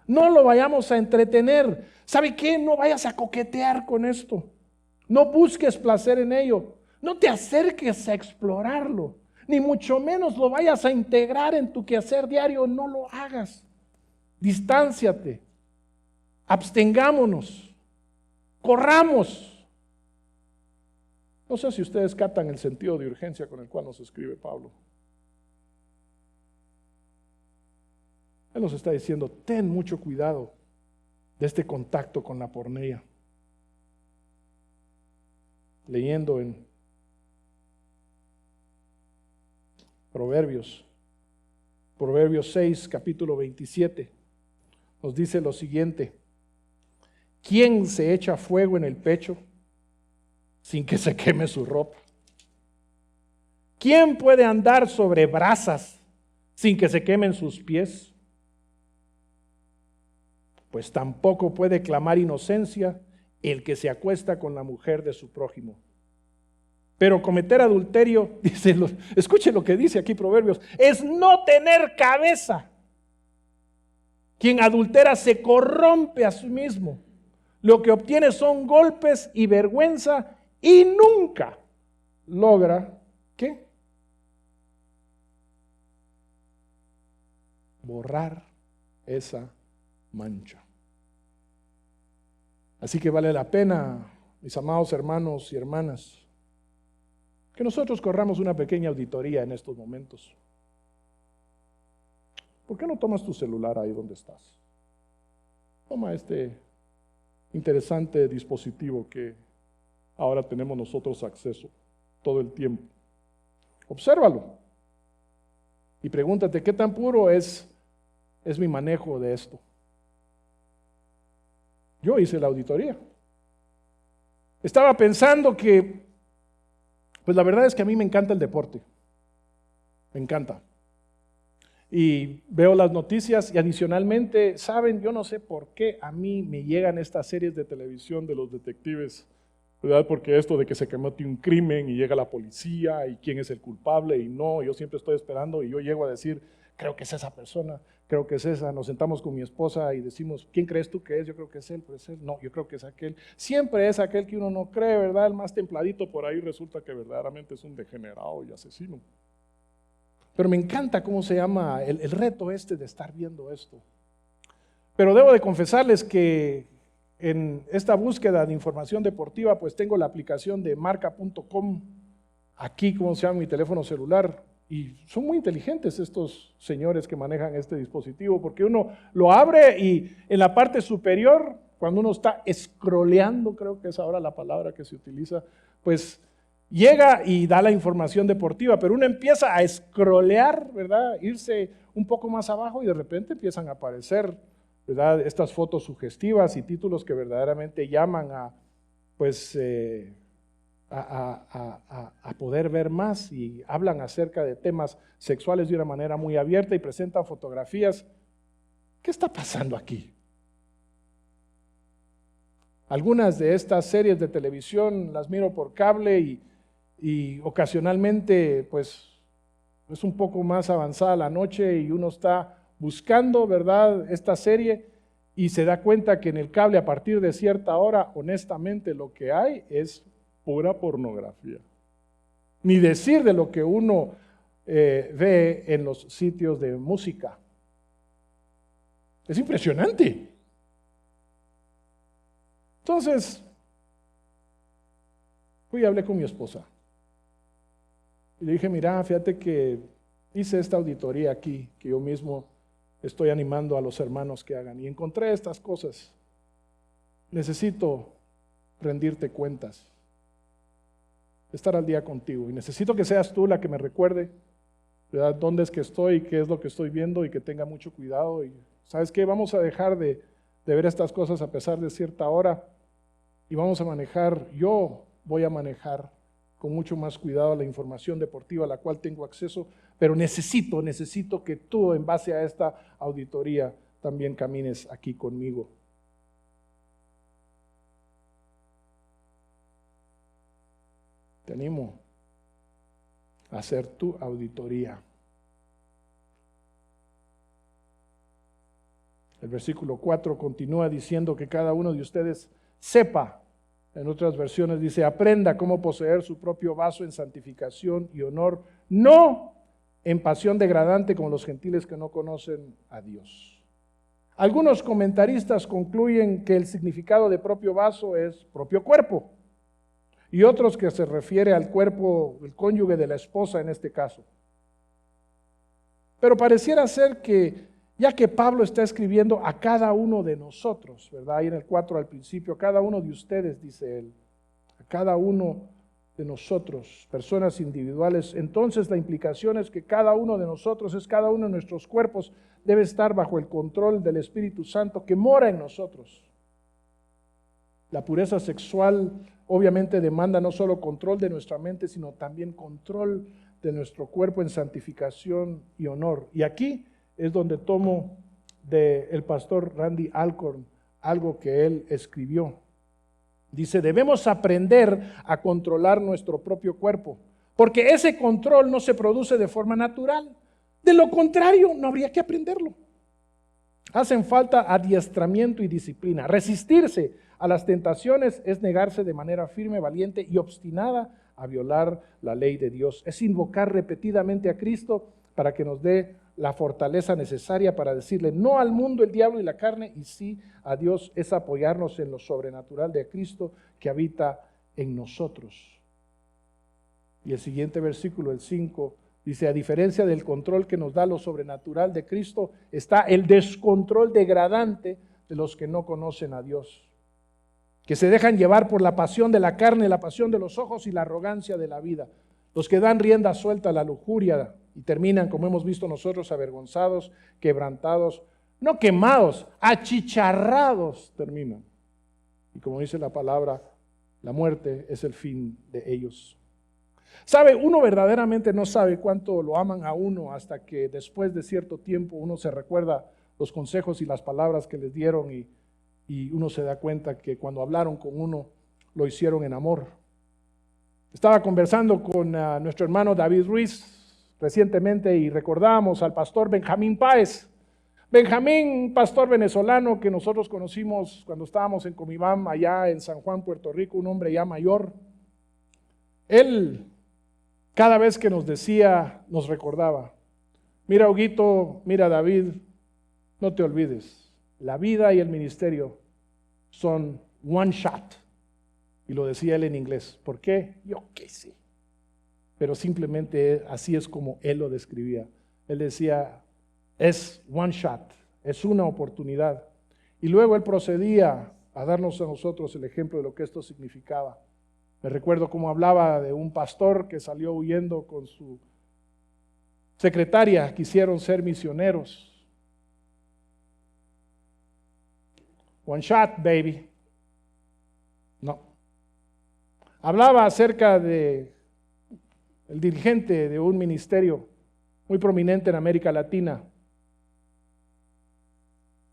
No lo vayamos a entretener. ¿Sabe qué? No vayas a coquetear con esto. No busques placer en ello. No te acerques a explorarlo. Ni mucho menos lo vayas a integrar en tu quehacer diario. No lo hagas. Distánciate. Abstengámonos. Corramos. No sé si ustedes captan el sentido de urgencia con el cual nos escribe Pablo. Él nos está diciendo, ten mucho cuidado de este contacto con la porneia. Leyendo en Proverbios 6, capítulo 27, nos dice lo siguiente: ¿quién se echa fuego en el pecho sin que se queme su ropa? ¿Quién puede andar sobre brasas sin que se quemen sus pies? Pues tampoco puede clamar inocencia el que se acuesta con la mujer de su prójimo. Pero cometer adulterio, dice, escuche lo que dice aquí Proverbios, es no tener cabeza. Quien adultera se corrompe a sí mismo. Lo que obtiene son golpes y vergüenza y nunca logra, ¿qué? Borrar esa mancha. Así que vale la pena, mis amados hermanos y hermanas, que nosotros corramos una pequeña auditoría en estos momentos. ¿Por qué no tomas tu celular ahí donde estás? Toma este interesante dispositivo que ahora tenemos nosotros acceso todo el tiempo. Obsérvalo y pregúntate qué tan puro es mi manejo de esto. Yo hice la auditoría. Estaba pensando que, pues la verdad es que a mí me encanta el deporte. Me encanta. Y veo las noticias y adicionalmente, saben, yo no sé por qué a mí me llegan estas series de televisión de los detectives, ¿verdad? Porque esto de que se comete un crimen y llega la policía y quién es el culpable y no, yo siempre estoy esperando y yo llego a decir, creo que es esa persona, creo que es esa. Nos sentamos con mi esposa y decimos, ¿quién crees tú que es? Yo creo que es él, pero es él. No, yo creo que es aquel. Siempre es aquel que uno no cree, ¿verdad? El más templadito por ahí resulta que verdaderamente es un degenerado y asesino. Pero me encanta cómo se llama el reto este de estar viendo esto. Pero debo de confesarles que en esta búsqueda de información deportiva, pues tengo la aplicación de marca.com aquí, como se llama, mi teléfono celular. Y son muy inteligentes estos señores que manejan este dispositivo, porque uno lo abre y en la parte superior, cuando uno está scrolleando, creo que es ahora la palabra que se utiliza, pues llega y da la información deportiva, pero uno empieza a scrollear, ¿verdad? Irse un poco más abajo y de repente empiezan a aparecer, ¿verdad?, estas fotos sugestivas y títulos que verdaderamente llaman a, pues, a poder ver más, y hablan acerca de temas sexuales de una manera muy abierta y presentan fotografías. ¿Qué está pasando aquí? Algunas de estas series de televisión las miro por cable y ocasionalmente pues es un poco más avanzada la noche y uno está buscando, ¿verdad?, esta serie y se da cuenta que en el cable a partir de cierta hora, honestamente, lo que hay es pura pornografía. Ni decir de lo que uno ve en los sitios de música. Es impresionante. Entonces, fui y hablé con mi esposa. Y le dije, mira, fíjate que hice esta auditoría aquí, que yo mismo estoy animando a los hermanos que hagan. Y encontré estas cosas. Necesito rendirte cuentas, estar al día contigo. Y necesito que seas tú la que me recuerde, ¿verdad?, dónde es que estoy, qué es lo que estoy viendo, y que tenga mucho cuidado. Y ¿sabes qué? Vamos a dejar de ver estas cosas a pesar de cierta hora y vamos a manejar, yo voy a manejar con mucho más cuidado la información deportiva a la cual tengo acceso, pero necesito que tú, en base a esta auditoría, también camines aquí conmigo. Te animo a hacer tu auditoría. El versículo 4 continúa diciendo que cada uno de ustedes sepa, en otras versiones dice, aprenda cómo poseer su propio vaso en santificación y honor, no en pasión degradante como los gentiles que no conocen a Dios. Algunos comentaristas concluyen que el significado de propio vaso es propio cuerpo, y otros que se refiere al cuerpo, el cónyuge de la esposa en este caso. Pero pareciera ser que, ya que Pablo está escribiendo a cada uno de nosotros, ¿verdad? Ahí en el 4 al principio, cada uno de ustedes, dice él, a cada uno de nosotros, personas individuales, entonces la implicación es que cada uno de nosotros, cada uno de nuestros cuerpos, debe estar bajo el control del Espíritu Santo que mora en nosotros. La pureza sexual obviamente demanda no solo control de nuestra mente, sino también control de nuestro cuerpo en santificación y honor. Y aquí es donde tomo del pastor Randy Alcorn algo que él escribió. Dice, debemos aprender a controlar nuestro propio cuerpo, porque ese control no se produce de forma natural. De lo contrario, no habría que aprenderlo. Hacen falta adiestramiento y disciplina. Resistirse a las tentaciones es negarse de manera firme, valiente y obstinada a violar la ley de Dios. Es invocar repetidamente a Cristo para que nos dé la fortaleza necesaria para decirle no al mundo, el diablo y la carne, y sí a Dios. Es apoyarnos en lo sobrenatural de Cristo que habita en nosotros. Y el siguiente versículo, el 5, dice, a diferencia del control que nos da lo sobrenatural de Cristo, está el descontrol degradante de los que no conocen a Dios, que se dejan llevar por la pasión de la carne, la pasión de los ojos y la arrogancia de la vida. Los que dan rienda suelta a la lujuria y terminan, como hemos visto nosotros, avergonzados, quebrantados, no quemados, achicharrados terminan. Y como dice la palabra, la muerte es el fin de ellos. ¿Sabe? Uno verdaderamente no sabe cuánto lo aman a uno hasta que después de cierto tiempo uno se recuerda los consejos y las palabras que les dieron y uno se da cuenta que cuando hablaron con uno lo hicieron en amor. Estaba conversando con nuestro hermano David Ruiz recientemente y recordábamos al pastor Benjamín Páez. Benjamín, pastor venezolano que nosotros conocimos cuando estábamos en Comibam, allá en San Juan, Puerto Rico, un hombre ya mayor. Él, cada vez que nos decía, nos recordaba, Mira, Huguito, mira, David, no te olvides, la vida y el ministerio son one shot. Y lo decía él en inglés. ¿Por qué? Yo qué sé. Pero simplemente así es como él lo describía. Él decía, es one shot, es una oportunidad. Y luego él procedía a darnos a nosotros el ejemplo de lo que esto significaba. Me recuerdo cómo hablaba de un pastor que salió huyendo con su secretaria, quisieron ser misioneros. One shot, baby. No. Hablaba acerca de el dirigente de un ministerio muy prominente en América Latina.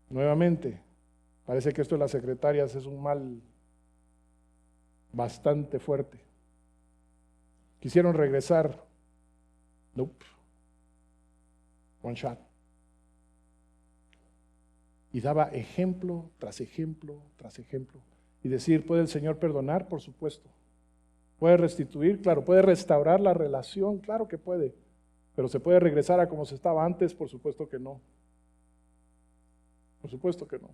Nuevamente, parece que esto de las secretarias es un mal bastante fuerte. Quisieron regresar. Nope. One shot. Y daba ejemplo tras ejemplo tras ejemplo. Y decir, ¿puede el Señor perdonar? Por supuesto. ¿Puede restituir? Claro. ¿Puede restaurar la relación? Claro que puede. Pero ¿se puede regresar a como se estaba antes? Por supuesto que no. Por supuesto que no.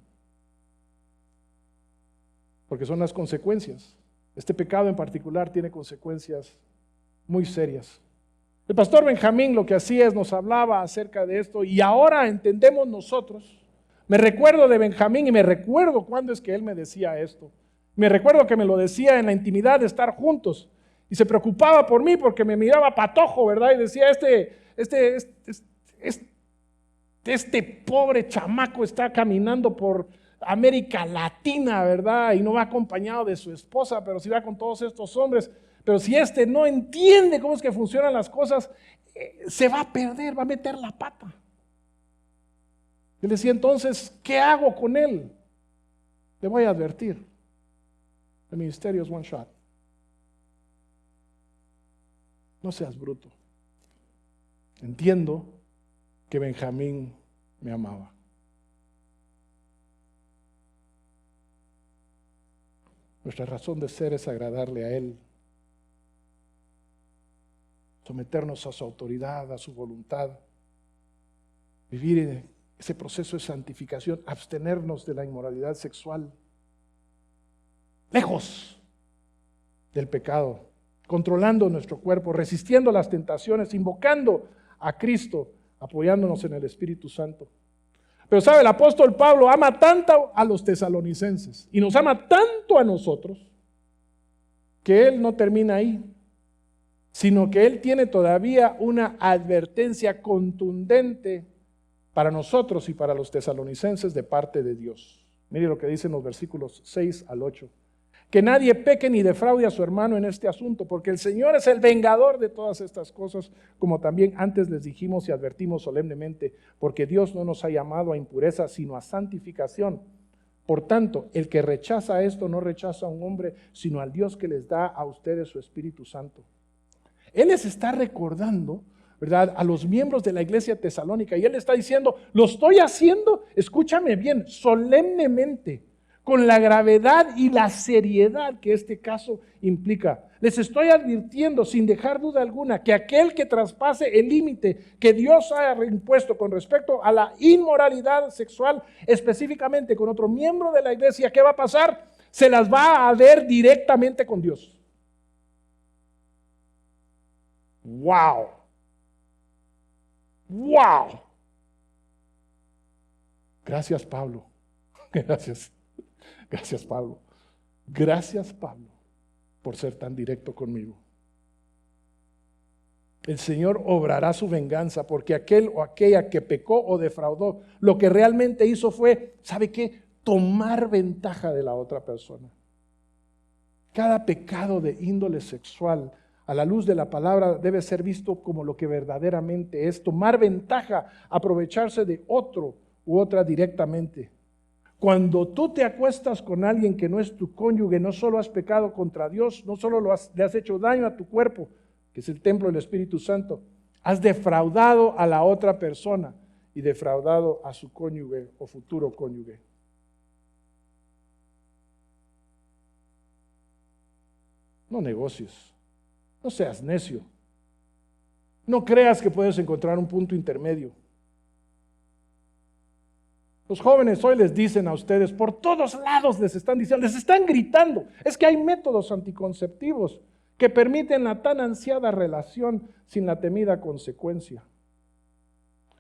Porque son las consecuencias. Este pecado en particular tiene consecuencias muy serias. El pastor Benjamín lo que hacía es nos hablaba acerca de esto y ahora entendemos nosotros. Me recuerdo de Benjamín y me recuerdo cuándo es que él me decía esto. Me recuerdo que me lo decía en la intimidad de estar juntos y se preocupaba por mí porque me miraba patojo, ¿verdad? Y decía, este pobre chamaco está caminando por América Latina, ¿verdad? Y no va acompañado de su esposa, pero sí va con todos estos hombres. Pero si no entiende cómo es que funcionan las cosas, se va a perder, va a meter la pata. Yo le decía, entonces, ¿qué hago con él? Le voy a advertir. El ministerio es one shot. No seas bruto. Entiendo que Benjamín me amaba. Nuestra razón de ser es agradarle a Él, someternos a su autoridad, a su voluntad, vivir ese proceso de santificación, abstenernos de la inmoralidad sexual, lejos del pecado, controlando nuestro cuerpo, resistiendo las tentaciones, invocando a Cristo, apoyándonos en el Espíritu Santo. Pero sabe, el apóstol Pablo ama tanto a los tesalonicenses y nos ama tanto a nosotros que él no termina ahí, sino que él tiene todavía una advertencia contundente para nosotros y para los tesalonicenses de parte de Dios. Mire lo que dicen los versículos 6 al 8. Que nadie peque ni defraude a su hermano en este asunto, porque el Señor es el vengador de todas estas cosas, como también antes les dijimos y advertimos solemnemente, porque Dios no nos ha llamado a impureza, sino a santificación. Por tanto, el que rechaza esto no rechaza a un hombre, sino al Dios que les da a ustedes su Espíritu Santo. Él les está recordando, ¿verdad?, a los miembros de la iglesia tesalónica, y él está diciendo, lo estoy haciendo, escúchame bien, solemnemente, con la gravedad y la seriedad que este caso implica. Les estoy advirtiendo sin dejar duda alguna que aquel que traspase el límite que Dios ha impuesto con respecto a la inmoralidad sexual, específicamente con otro miembro de la iglesia, ¿qué va a pasar? Se las va a ver directamente con Dios. ¡Wow! ¡Wow! Gracias, Pablo. Gracias. Gracias, Pablo. Gracias, Pablo, por ser tan directo conmigo. El Señor obrará su venganza porque aquel o aquella que pecó o defraudó, lo que realmente hizo fue, ¿sabe qué? Tomar ventaja de la otra persona. Cada pecado de índole sexual, a la luz de la palabra, debe ser visto como lo que verdaderamente es, tomar ventaja, aprovecharse de otro u otra directamente. Cuando tú te acuestas con alguien que no es tu cónyuge, no solo has pecado contra Dios, no solo le has hecho daño a tu cuerpo, que es el templo del Espíritu Santo, has defraudado a la otra persona y defraudado a su cónyuge o futuro cónyuge. No negocies, no seas necio. No creas que puedes encontrar un punto intermedio. Los jóvenes hoy les dicen a ustedes, por todos lados les están diciendo, les están gritando. Es que hay métodos anticonceptivos que permiten la tan ansiada relación sin la temida consecuencia.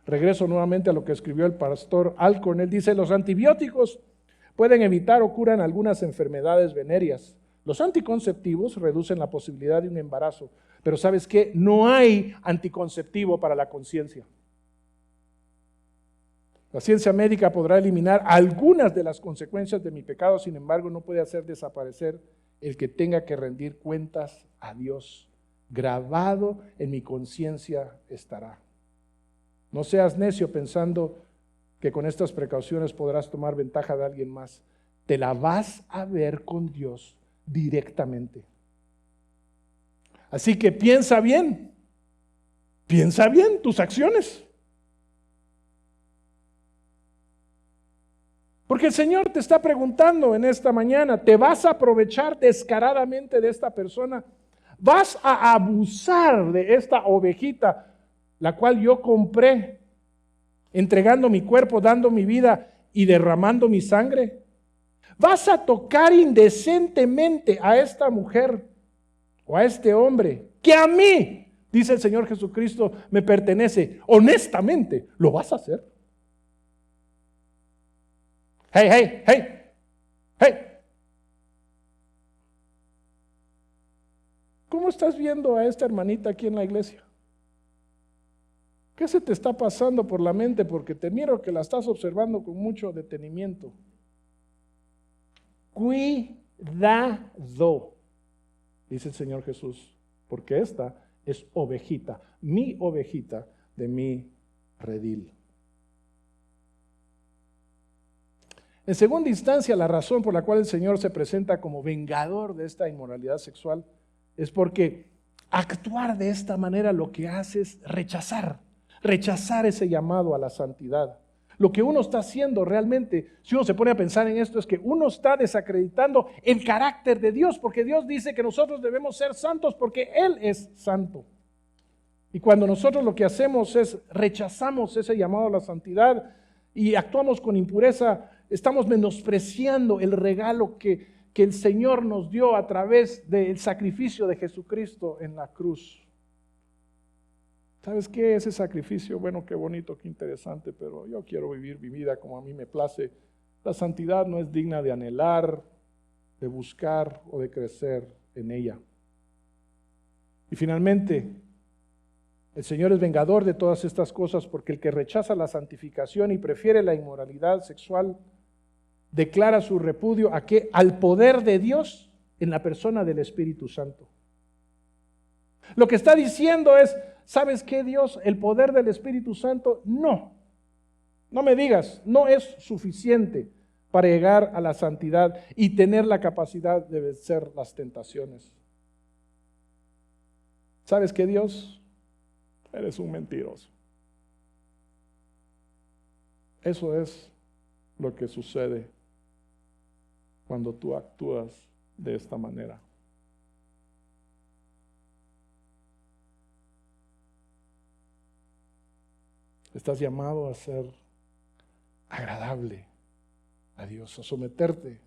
Regreso nuevamente a lo que escribió el pastor Alcorn. Él dice, los antibióticos pueden evitar o curan algunas enfermedades venéreas. Los anticonceptivos reducen la posibilidad de un embarazo. Pero ¿sabes qué? No hay anticonceptivo para la conciencia. La ciencia médica podrá eliminar algunas de las consecuencias de mi pecado, sin embargo, no puede hacer desaparecer el que tenga que rendir cuentas a Dios. Grabado en mi conciencia estará. No seas necio pensando que con estas precauciones podrás tomar ventaja de alguien más. Te la vas a ver con Dios directamente. Así que piensa bien tus acciones. Porque el Señor te está preguntando en esta mañana, ¿te vas a aprovechar descaradamente de esta persona? ¿Vas a abusar de esta ovejita, la cual yo compré, entregando mi cuerpo, dando mi vida y derramando mi sangre? ¿Vas a tocar indecentemente a esta mujer o a este hombre que a mí, dice el Señor Jesucristo, me pertenece? Honestamente, ¿lo vas a hacer? Hey. ¿Cómo estás viendo a esta hermanita aquí en la iglesia? ¿Qué se te está pasando por la mente? Porque te miro que la estás observando con mucho detenimiento. Cuidado, dice el Señor Jesús, porque esta es ovejita, mi ovejita de mi redil. En segunda instancia, la razón por la cual el Señor se presenta como vengador de esta inmoralidad sexual es porque actuar de esta manera lo que hace es rechazar ese llamado a la santidad. Lo que uno está haciendo realmente, si uno se pone a pensar en esto, es que uno está desacreditando el carácter de Dios, porque Dios dice que nosotros debemos ser santos porque Él es santo. Y cuando nosotros lo que hacemos es rechazamos ese llamado a la santidad y actuamos con impureza, estamos menospreciando el regalo que el Señor nos dio a través del sacrificio de Jesucristo en la cruz. ¿Sabes qué? Ese sacrificio, bueno, qué bonito, qué interesante, pero yo quiero vivir mi vida como a mí me place. La santidad no es digna de anhelar, de buscar o de crecer en ella. Y finalmente, el Señor es vengador de todas estas cosas porque el que rechaza la santificación y prefiere la inmoralidad sexual declara su repudio ¿a qué? Al poder de Dios en la persona del Espíritu Santo. Lo que está diciendo es, ¿sabes qué, Dios? El poder del Espíritu Santo no me digas, no es suficiente para llegar a la santidad y tener la capacidad de vencer las tentaciones. ¿Sabes qué, Dios? Eres un mentiroso. Eso es lo que sucede cuando tú actúas de esta manera. Estás llamado a ser agradable a Dios, a someterte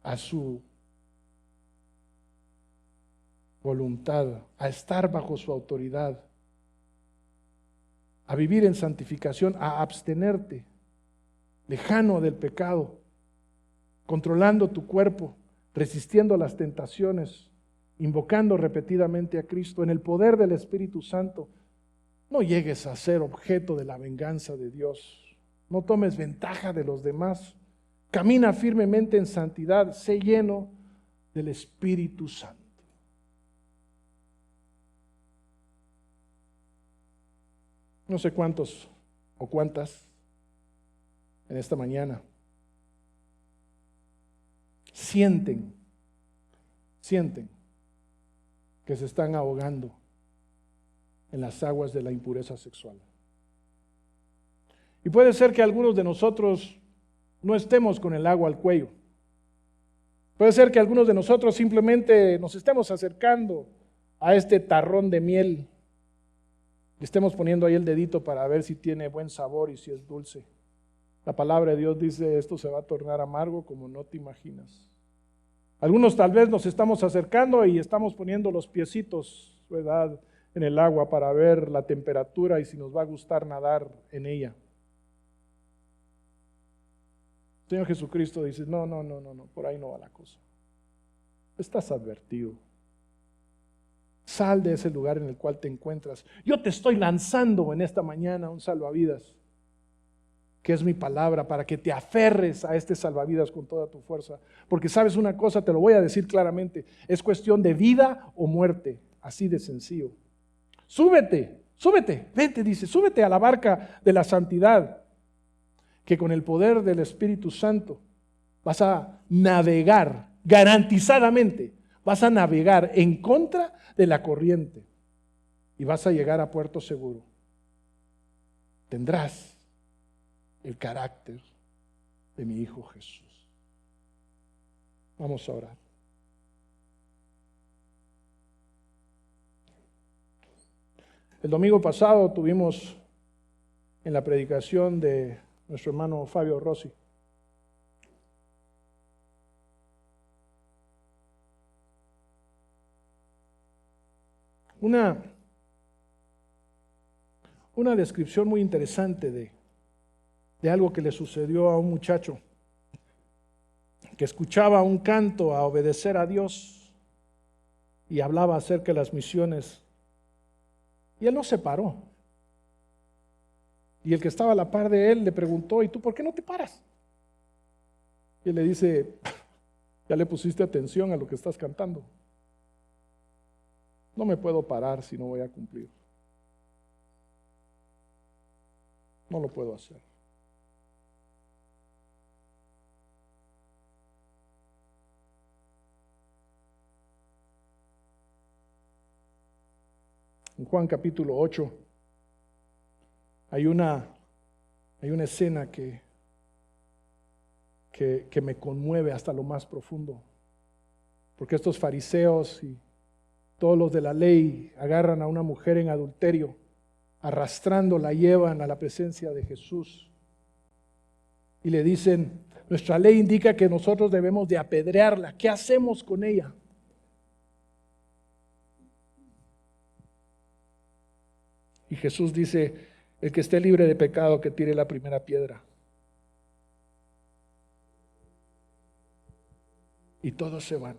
a su voluntad, a estar bajo su autoridad, a vivir en santificación, a abstenerte, lejano del pecado, controlando tu cuerpo, resistiendo las tentaciones, invocando repetidamente a Cristo en el poder del Espíritu Santo. No llegues a ser objeto de la venganza de Dios. No tomes ventaja de los demás. Camina firmemente en santidad. Sé lleno del Espíritu Santo. No sé cuántos o cuántas en esta mañana sienten que se están ahogando en las aguas de la impureza sexual. Y puede ser que algunos de nosotros no estemos con el agua al cuello. Puede ser que algunos de nosotros simplemente nos estemos acercando a este tarrón de miel. Le estemos poniendo ahí el dedito para ver si tiene buen sabor y si es dulce. La palabra de Dios dice, esto se va a tornar amargo como no te imaginas. Algunos tal vez nos estamos acercando y estamos poniendo los piecitos, ¿verdad?, en el agua para ver la temperatura y si nos va a gustar nadar en ella. El Señor Jesucristo dice, no, por ahí no va la cosa. Estás advertido. Sal de ese lugar en el cual te encuentras. Yo te estoy lanzando en esta mañana un salvavidas, que es mi palabra, para que te aferres a este salvavidas con toda tu fuerza. Porque sabes una cosa, te lo voy a decir claramente, es cuestión de vida o muerte, así de sencillo. Súbete, vete, dice, súbete a la barca de la santidad, que con el poder del Espíritu Santo vas a navegar, garantizadamente, vas a navegar en contra de la corriente y vas a llegar a puerto seguro. Tendrás el carácter de mi Hijo Jesús. Vamos a orar. El domingo pasado tuvimos en la predicación de nuestro hermano Fabio Rossi una descripción muy interesante de algo que le sucedió a un muchacho que escuchaba un canto a obedecer a Dios y hablaba acerca de las misiones, y él no se paró. Y el que estaba a la par de él le preguntó, ¿y tú por qué no te paras? Y él le dice, ya le pusiste atención a lo que estás cantando. No me puedo parar si no voy a cumplir. No lo puedo hacer. En Juan capítulo 8 hay una escena que me conmueve hasta lo más profundo, porque estos fariseos y todos los de la ley agarran a una mujer en adulterio, arrastrando la llevan a la presencia de Jesús y le dicen, nuestra ley indica que nosotros debemos de apedrearla, ¿qué hacemos con ella? Y Jesús dice, el que esté libre de pecado que tire la primera piedra. Y todos se van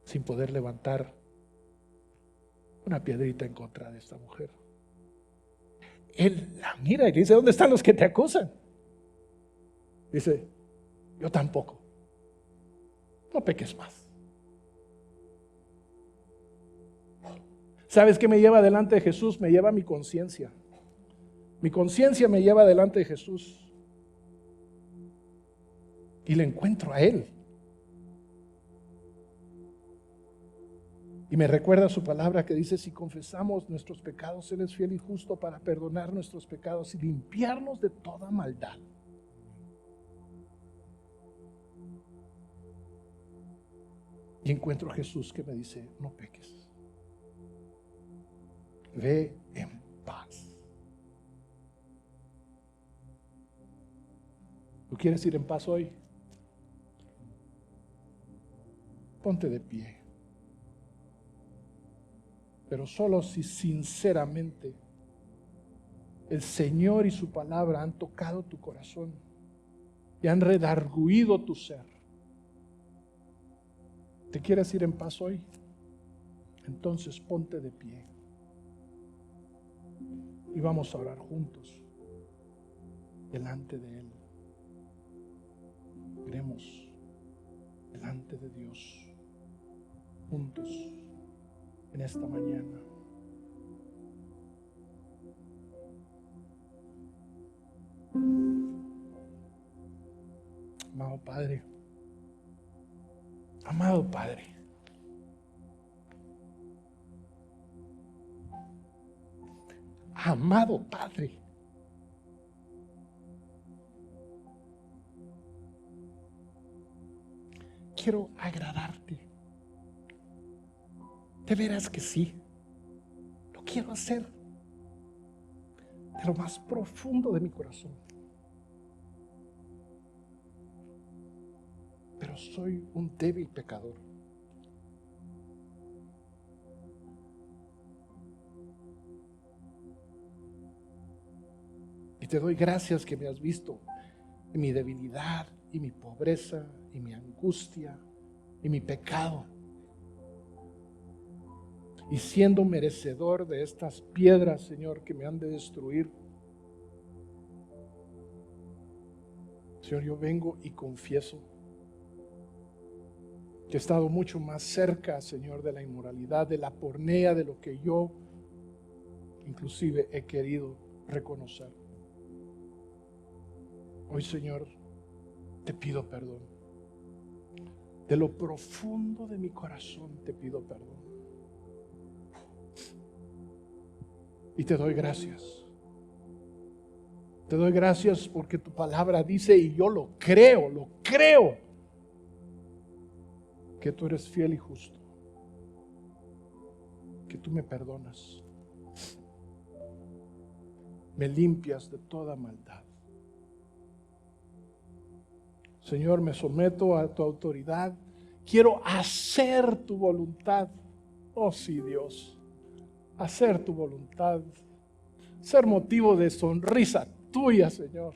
sin poder levantar una piedrita en contra de esta mujer. Él la mira y le dice, ¿dónde están los que te acusan? Dice, yo tampoco. No peques más. ¿Sabes qué me lleva delante de Jesús? Me lleva mi conciencia. Mi conciencia me lleva delante de Jesús. Y le encuentro a Él. Y me recuerda su palabra que dice, si confesamos nuestros pecados, Él es fiel y justo para perdonar nuestros pecados y limpiarnos de toda maldad. Y encuentro a Jesús que me dice, no peques. Ve en paz. ¿Tú quieres ir en paz hoy? Ponte de pie. Pero solo si sinceramente el Señor y su palabra han tocado tu corazón y han redarguido tu ser. ¿Te quieres ir en paz hoy? Entonces ponte de pie. Y vamos a orar juntos delante de Él. Oremos delante de Dios juntos en esta mañana. Amado Padre, amado Padre, amado Padre, quiero agradarte. De veras que sí, lo quiero hacer de lo más profundo de mi corazón. Pero soy un débil pecador. Y te doy gracias que me has visto en mi debilidad y mi pobreza y mi angustia y mi pecado. Y siendo merecedor de estas piedras, Señor, que me han de destruir. Señor, yo vengo y confieso que he estado mucho más cerca, Señor, de la inmoralidad, de la pornea, de lo que yo inclusive he querido reconocer. Hoy, Señor, te pido perdón. De lo profundo de mi corazón te pido perdón. Y te doy gracias. Te doy gracias porque tu palabra dice, y yo lo creo, que tú eres fiel y justo, que tú me perdonas, me limpias de toda maldad. Señor, me someto a tu autoridad, quiero hacer tu voluntad. Oh sí, Dios, hacer tu voluntad, ser motivo de sonrisa tuya, Señor.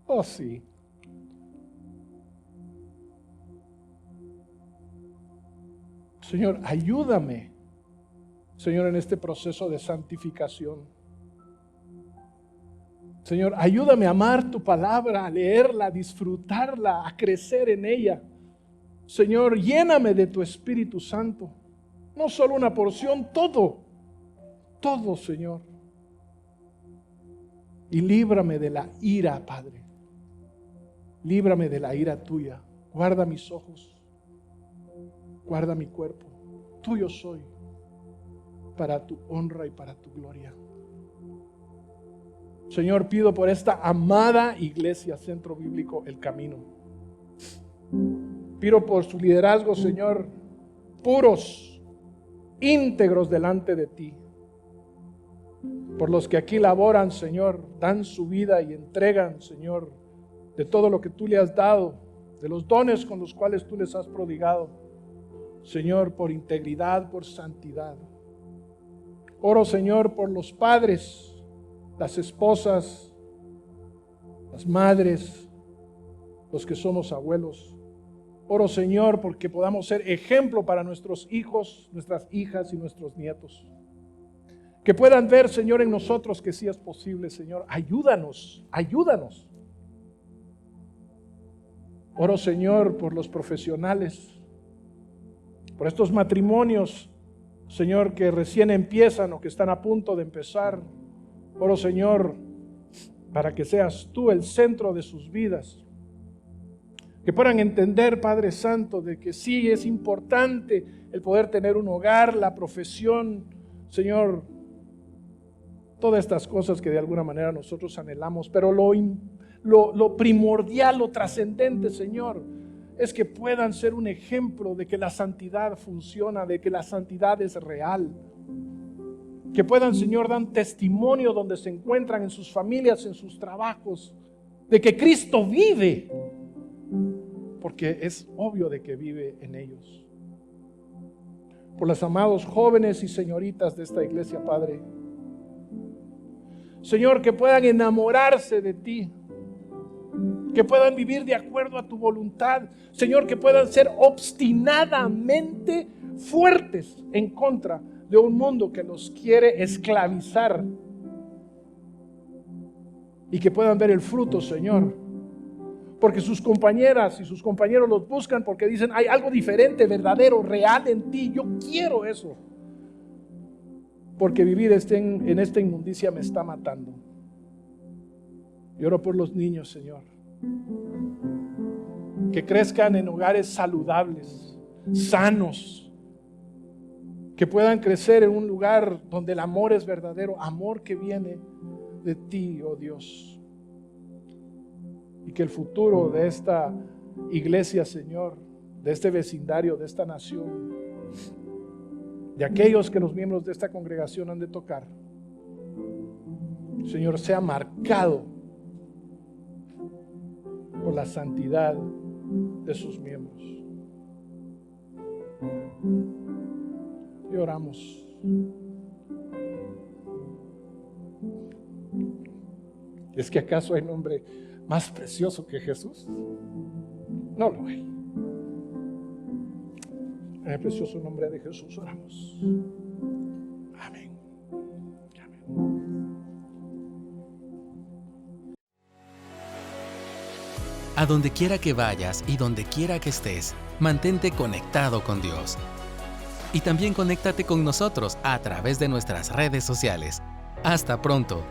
Oh sí. Señor, ayúdame, Señor, en este proceso de santificación. Señor, ayúdame a amar tu palabra, a leerla, a disfrutarla, a crecer en ella. Señor, lléname de tu Espíritu Santo. No solo una porción, todo, Señor. Y líbrame de la ira, Padre. Líbrame de la ira tuya. Guarda mis ojos. Guarda mi cuerpo. Tuyo soy, para tu honra y para tu gloria. Señor, pido por esta amada iglesia, Centro Bíblico El Camino. Pido por su liderazgo, Señor, puros, íntegros delante de ti. Por los que aquí laboran, Señor, dan su vida y entregan, Señor, de todo lo que tú le has dado, de los dones con los cuales tú les has prodigado. Señor, por integridad, por santidad. Oro, Señor, por los padres, las esposas, las madres, los que somos abuelos. Oro, Señor, porque podamos ser ejemplo para nuestros hijos, nuestras hijas y nuestros nietos. Que puedan ver, Señor, en nosotros que sí es posible, Señor. Ayúdanos. Oro, Señor, por los profesionales, por estos matrimonios, Señor, que recién empiezan o que están a punto de empezar. Oro, Señor, para que seas tú el centro de sus vidas. Que puedan entender, Padre Santo, de que sí es importante el poder tener un hogar, la profesión, Señor, todas estas cosas que de alguna manera nosotros anhelamos, pero lo primordial, lo trascendente, Señor, es que puedan ser un ejemplo de que la santidad funciona, de que la santidad es real. Que puedan, Señor, dar testimonio donde se encuentran, en sus familias, en sus trabajos, de que Cristo vive, porque es obvio de que vive en ellos. Por los amados jóvenes y señoritas de esta iglesia, Padre, Señor, que puedan enamorarse de ti, que puedan vivir de acuerdo a tu voluntad, Señor, que puedan ser obstinadamente fuertes en contra de un mundo que los quiere esclavizar, y que puedan ver el fruto, Señor, porque sus compañeras y sus compañeros los buscan porque dicen, hay algo diferente, verdadero, real en ti. Yo quiero eso, porque vivir en esta inmundicia me está matando. Y oro por los niños, Señor, que crezcan en hogares saludables, sanos, que puedan crecer en un lugar donde el amor es verdadero, amor que viene de ti, oh Dios. Y que el futuro de esta iglesia, Señor, de este vecindario, de esta nación, de aquellos que los miembros de esta congregación han de tocar, Señor, sea marcado por la santidad de sus miembros. Y oramos. ¿Es que acaso hay nombre más precioso que Jesús? No lo hay. En el precioso nombre de Jesús oramos. Amén. Amén. A donde quiera que vayas y donde quiera que estés, mantente conectado con Dios. Y también conéctate con nosotros a través de nuestras redes sociales. Hasta pronto.